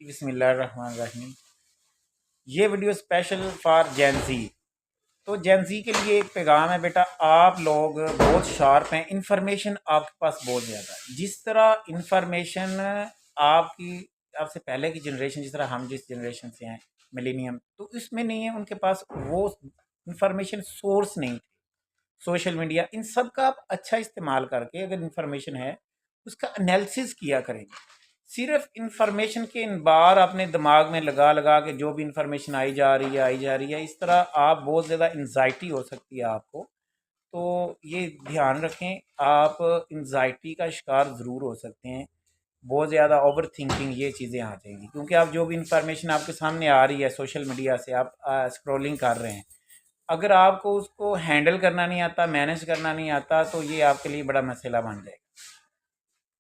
بسم اللہ الرحمن الرحیم۔ یہ ویڈیو اسپیشل فار جینزی۔ تو جینزی کے لیے ایک پیغام ہے، بیٹا آپ لوگ بہت شارپ ہیں، انفارمیشن آپ کے پاس بہت زیادہ ہے۔ جس طرح انفارمیشن آپ سے پہلے کی جنریشن، جس طرح ہم جس جنریشن سے ہیں ملینیم، تو اس میں نہیں ہے، ان کے پاس وہ انفارمیشن سورس نہیں تھے۔ سوشل میڈیا ان سب کا آپ اچھا استعمال کر کے اگر انفارمیشن ہے اس کا انالیسس کیا کریں گے۔ صرف انفارمیشن کے ان بار اپنے دماغ میں لگا کے جو بھی انفارمیشن آئی جا رہی ہے، اس طرح آپ بہت زیادہ انزائٹی ہو سکتی ہے آپ کو۔ تو یہ دھیان رکھیں، آپ انزائٹی کا شکار ضرور ہو سکتے ہیں، بہت زیادہ اوور تھنکنگ یہ چیزیں آ جائیں گی، کیونکہ آپ جو بھی انفارمیشن آپ کے سامنے آ رہی ہے سوشل میڈیا سے، آپ اسکرولنگ کر رہے ہیں، اگر آپ کو اس کو ہینڈل کرنا نہیں آتا، مینیج کرنا نہیں آتا، تو یہ آپ کے لیے بڑا مسئلہ بن جائے گا۔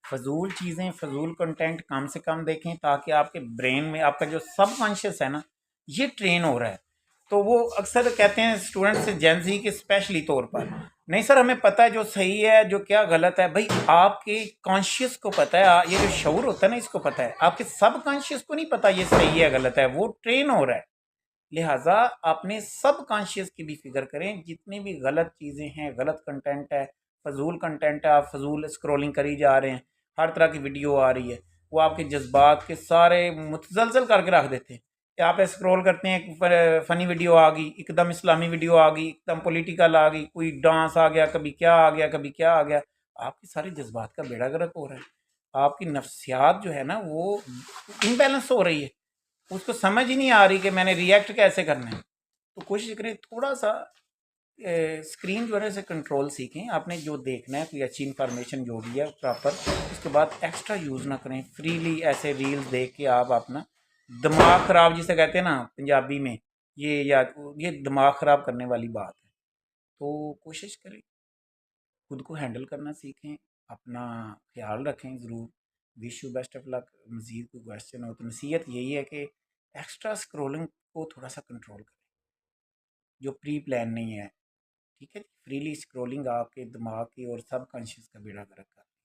فضول چیزیں، فضول کنٹینٹ کم سے کم دیکھیں، تاکہ آپ کے برین میں آپ کا جو سب کانشیس ہے نا، یہ ٹرین ہو رہا ہے۔ تو وہ اکثر کہتے ہیں اسٹوڈنٹ سے، جینزی کے اسپیشلی طور پر، نہیں سر ہمیں پتہ ہے جو صحیح ہے جو کیا غلط ہے۔ بھائی آپ کے کانشیس کو پتہ ہے، یہ جو شعور ہوتا ہے نا، اس کو پتہ ہے، آپ کے سب کانشیس کو نہیں پتہ یہ صحیح ہے غلط ہے، وہ ٹرین ہو رہا ہے۔ لہٰذا اپنے سب کانشیس کی بھی فکر کریں، جتنی بھی غلط چیزیں ہیں، غلط کنٹینٹ ہے، فضول کنٹینٹ ہے، آپ فضول اسکرولنگ کری جا رہے ہیں، ہر طرح کی ویڈیو آ رہی ہے، وہ آپ کے جذبات کے سارے متزلزل کر کے رکھ دیتے ہیں کہ آپ اسکرول کرتے ہیں، ایک فنی ویڈیو آ گئی، ایک دم اسلامی ویڈیو آ گئی، ایک دم پولیٹیکل آ گئی، کوئی ڈانس آ گیا، کبھی کیا آ گیا، کبھی کیا آ گیا، آپ کے سارے جذبات کا بیڑا گرک ہو رہا ہے۔ آپ کی نفسیات جو ہے نا وہ امبیلنس ہو رہی ہے، اس کو سمجھ ہی نہیں آ رہی کہ میں نے ری ایکٹ کیسے کرنا ہے۔ تو کوشش کریں تھوڑا سا اسکرین جو ہے سے کنٹرول سیکھیں، آپ نے جو دیکھنا ہے کوئی اچھی انفارمیشن جو بھی ہے پراپر، اس کے بعد ایکسٹرا یوز نہ کریں، فریلی ایسے ریلز دیکھ کے آپ اپنا دماغ خراب جسے کہتے ہیں نا پنجابی میں، یہ دماغ خراب کرنے والی بات ہے۔ تو کوشش کریں خود کو ہینڈل کرنا سیکھیں، اپنا خیال رکھیں ضرور۔ وش یو بیسٹ آف لک۔ مزید کوئی کویشچن ہو تو نصیحت یہی ہے کہ ایکسٹرا اسکرولنگ کو تھوڑا سا کنٹرول کریں، جو پری پلان نہیں ہے، ٹھیک ہے۔ فریلی اسکرولنگ آپ کے دماغ کی اور سب کانشیس کا بیڑا گرک کر رہی ہے۔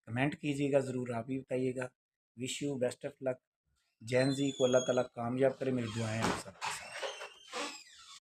کمنٹ کیجیے گا ضرور، آپ بھی بتائیے گا۔ وش یو بیسٹ آف لک۔ جین زی کو اللہ تعالیٰ کامیاب کرے، میری دعائیں آپ سب